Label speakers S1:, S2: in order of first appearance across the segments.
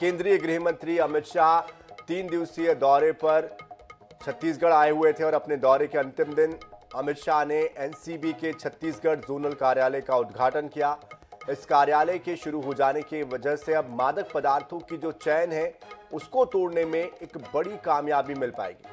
S1: केंद्रीय गृह मंत्री अमित शाह 3 दिवसीय दौरे पर छत्तीसगढ़ आए हुए थे और अपने दौरे के अंतिम दिन अमित शाह ने एनसीबी के छत्तीसगढ़ जोनल कार्यालय का उद्घाटन किया। इस कार्यालय के शुरू हो जाने की वजह से अब मादक पदार्थों की जो चैन है उसको तोड़ने में एक बड़ी कामयाबी मिल पाएगी।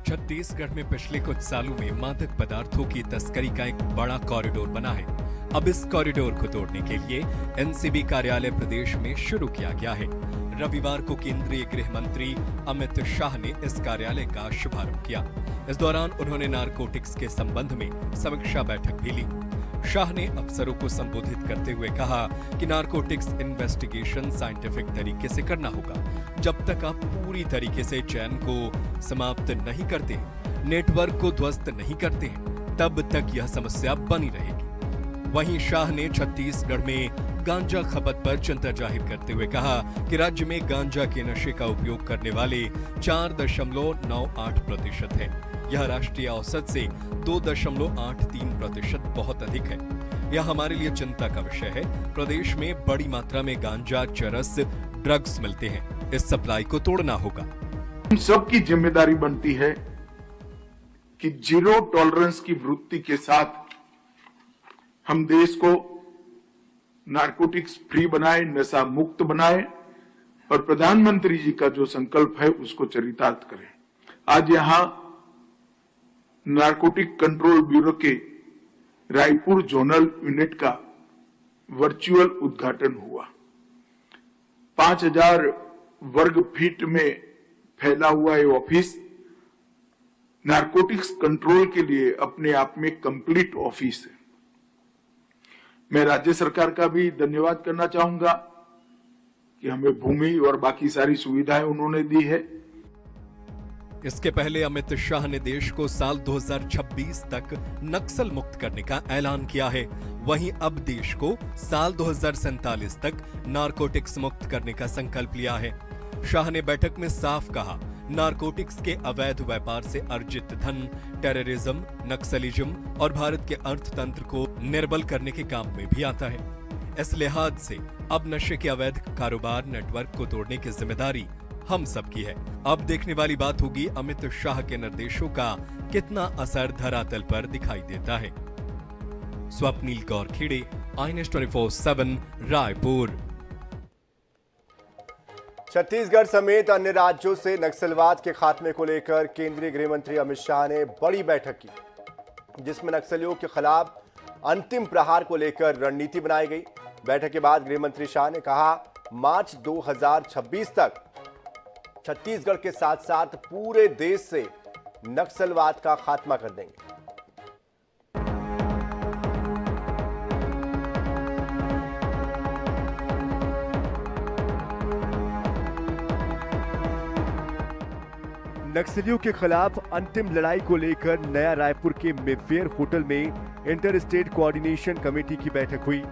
S2: छत्तीसगढ़ में पिछले कुछ सालों में मादक पदार्थों की तस्करी का एक बड़ा कॉरिडोर बना है। अब इस कॉरिडोर को तोड़ने के लिए एनसीबी कार्यालय प्रदेश में शुरू किया गया है। रविवार को केंद्रीय गृह मंत्री अमित शाह ने इस कार्यालय का शुभारंभ किया। इस दौरान उन्होंने नारकोटिक्स के संबंध में समीक्षा बैठक भी ली। शाह ने अफसरों को संबोधित करते हुए कहा कि नारकोटिक्स इन्वेस्टिगेशन साइंटिफिक तरीके से करना होगा। जब तक आप पूरी तरीके से चैन को समाप्त नहीं करते, नेटवर्क को ध्वस्त नहीं करते हैं, तब तक यह समस्या बनी रहेगी। वहीं शाह ने छत्तीसगढ़ में गांजा खपत पर चिंता जाहिर करते हुए कहा कि राज्य में गांजा के नशे का उपयोग करने वाले 4.98% है। यह राष्ट्रीय औसत से 2.83% बहुत अधिक है। यह हमारे लिए चिंता का विषय है। प्रदेश में बड़ी मात्रा में गांजा, चरस, ड्रग्स मिलते हैं। इस सप्लाई को तोड़ना होगा।
S3: हम सबकी जिम्मेदारी बनती है कि जीरो टॉलरेंस की वृत्ति के साथ हम देश को नारकोटिक्स फ्री बनाए, नशा मुक्त बनाए और प्रधानमंत्री जी का जो संकल्प है उसको चरितार्थ करें। आज यहां नारकोटिक कंट्रोल ब्यूरो के रायपुर जोनल यूनिट का वर्चुअल उद्घाटन हुआ। 5000 वर्ग फीट में फैला हुआ ये ऑफिस नारकोटिक्स कंट्रोल के लिए अपने आप में कंप्लीट ऑफिस है। मैं राज्य सरकार का भी धन्यवाद करना चाहूंगा कि हमें भूमि और बाकी सारी सुविधाएं उन्होंने दी है।
S2: इसके पहले अमित शाह ने देश को साल 2026 तक नक्सल मुक्त करने का ऐलान किया है। वहीं अब देश को साल 2047 तक नारकोटिक्स मुक्त करने का संकल्प लिया है। शाह ने बैठक में साफ कहा, नारकोटिक्स के अवैध व्यापार से अर्जित धन टेररिज्म, नक्सलिज्म और भारत के अर्थतंत्र को निर्बल करने के काम में भी आता है। इस लिहाज से अब नशे के अवैध कारोबार नेटवर्क को तोड़ने की जिम्मेदारी हम सबकी है। अब देखने वाली बात होगी अमित शाह के निर्देशों का कितना असर धरातल पर दिखाई देता है। स्वप्नील गौर खेड़े, INS 24/7 रायपुर।
S1: छत्तीसगढ़ समेत अन्य राज्यों से नक्सलवाद के खात्मे को लेकर केंद्रीय गृह मंत्री अमित शाह ने बड़ी बैठक की, जिसमें नक्सलियों के खिलाफ अंतिम प्रहार को लेकर रणनीति बनाई गई। बैठक के बाद गृह मंत्री शाह ने कहा, मार्च 2026 तक छत्तीसगढ़ के साथ साथ पूरे देश से नक्सलवाद का खात्मा कर देंगे। नक्सलियों के खिलाफ अंतिम लड़ाई को लेकर नया रायपुर के मेफेयर होटल में इंटर स्टेट कोऑर्डिनेशन कमेटी की बैठक हुई।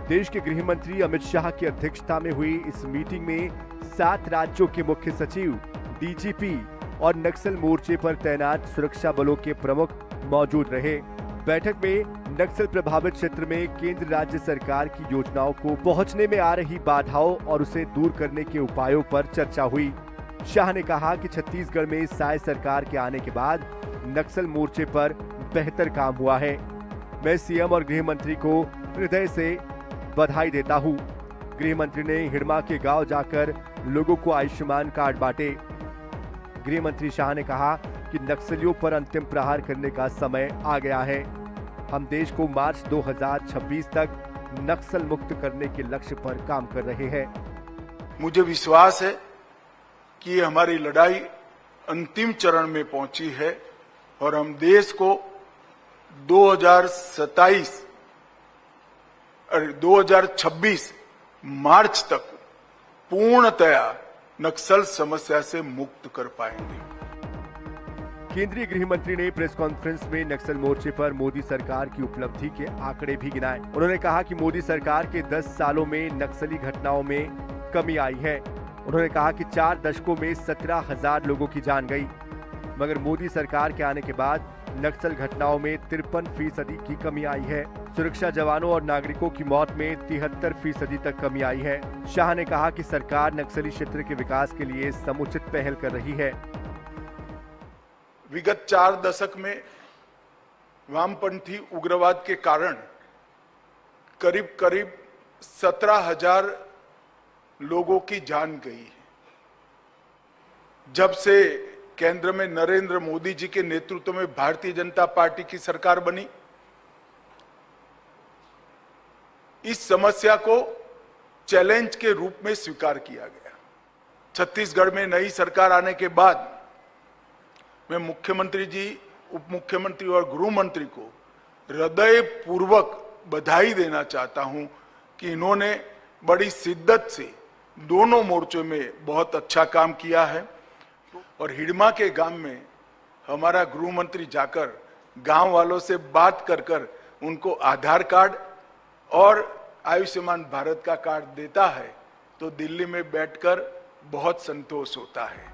S1: देश के गृह मंत्री अमित शाह की अध्यक्षता में हुई इस मीटिंग में 7 राज्यों के मुख्य सचिव, डीजीपी और नक्सल मोर्चे पर तैनात सुरक्षा बलों के प्रमुख मौजूद रहे। बैठक में नक्सल प्रभावित क्षेत्र में केंद्र राज्य सरकार की योजनाओं को पहुंचने में आ रही बाधाओं और उसे दूर करने के उपायों पर चर्चा हुई। शाह ने कहा कि छत्तीसगढ़ में साय सरकार के आने के बाद नक्सल मोर्चे पर बेहतर काम हुआ है। मैं सीएम और गृह मंत्री को हृदय से बधाई देता हूं। गृह मंत्री ने हिड़मा के गांव जाकर लोगों को आयुष्मान कार्ड बांटे। गृह मंत्री शाह ने कहा कि नक्सलियों पर अंतिम प्रहार करने का समय आ गया है। हम देश को मार्च 2026 तक नक्सल मुक्त करने के लक्ष्य पर काम कर रहे हैं।
S3: मुझे विश्वास है कि हमारी लड़ाई अंतिम चरण में पहुंची है और हम देश को 2026 मार्च तक पूर्णतया नक्सल समस्या से मुक्त कर पाएंगे।
S1: केंद्रीय गृह मंत्री ने प्रेस कॉन्फ्रेंस में नक्सल मोर्चे पर मोदी सरकार की उपलब्धि के आंकड़े भी गिनाए। उन्होंने कहा कि मोदी सरकार के 10 सालों में नक्सली घटनाओं में कमी आई है। उन्होंने कहा कि 4 दशकों में 17,000 लोगों की जान गई, मगर मोदी सरकार के आने के बाद नक्सल घटनाओं में 53% की कमी आई है। सुरक्षा जवानों और नागरिकों की मौत में 73% तक कमी आई है। शाह ने कहा कि सरकार नक्सली क्षेत्र के विकास के लिए समुचित पहल कर रही है।
S3: विगत 4 दशक में वामपंथी उग्रवाद के कारण करीब 17,000 लोगों की जान गई है। जब से केंद्र में नरेंद्र मोदी जी के नेतृत्व में भारतीय जनता पार्टी की सरकार बनी, इस समस्या को चैलेंज के रूप में स्वीकार किया गया। छत्तीसगढ़ में नई सरकार आने के बाद मैं मुख्यमंत्री जी, उप मुख्यमंत्री और गृह मंत्री को हृदयपूर्वक बधाई देना चाहता हूं कि इन्होंने बड़ी शिद्दत से दोनों मोर्चों में बहुत अच्छा काम किया है। और हिडमा के गांव में हमारा गृह मंत्री जाकर गांव वालों से बात कर उनको आधार कार्ड और आयुष्मान भारत का कार्ड देता है तो दिल्ली में बैठकर बहुत संतोष होता है।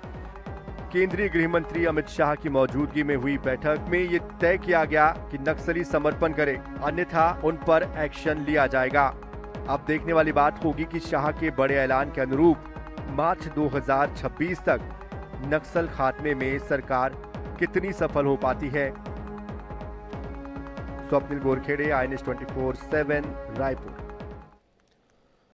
S1: केंद्रीय गृह मंत्री अमित शाह की मौजूदगी में हुई बैठक में ये तय किया गया कि नक्सली समर्पण करें, अन्यथा उन पर एक्शन लिया जाएगा। अब देखने वाली बात होगी कि शाह के बड़े ऐलान के अनुरूप मार्च 2026 तक नक्सल खात्मे में सरकार कितनी सफल हो पाती है। स्वप्निल गोरखेड़े, INS 24/7 रायपुर।